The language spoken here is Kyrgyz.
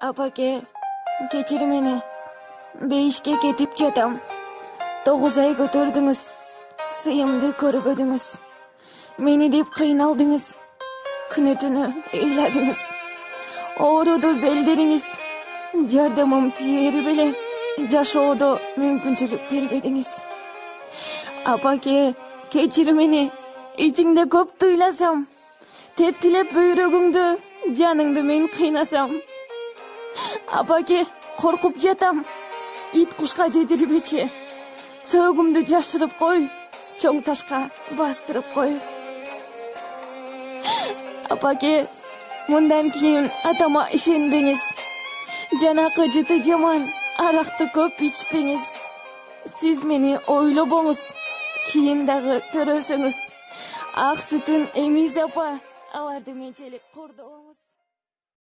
Apake, kechir meni. 5'ke ketip jatam. 9 ay götürdüңүz. Sıyımdı körüp ödüңüz. Meni dep kıynaldыңыз. Күнү-түнү ыйладыңыз. Ооруду белдериңиз. Жардамым тиери беле жашоодо мүмкүнчүлүк бербедиңиз. Апаке, кечир мени. Ичиңде көп туйласам. Тепкилеп бүйрөгүңдү, жаныңды мен кыйнасам. Апаке, коркуп жатам. Ит кушка жетирбечи. Сөөгүмдү жашырып кой, чоң ташка бастырып кой. Апаке, мындан кийин атама ишенбеңиз. Жанакы жыты жаман, аракты көп ичпеңиз. Сиз мени ойлобоңуз, кийин дагы көрөсөңүз. Ак сүтүн эмиз апа, аларды менчелик кордобоңуз.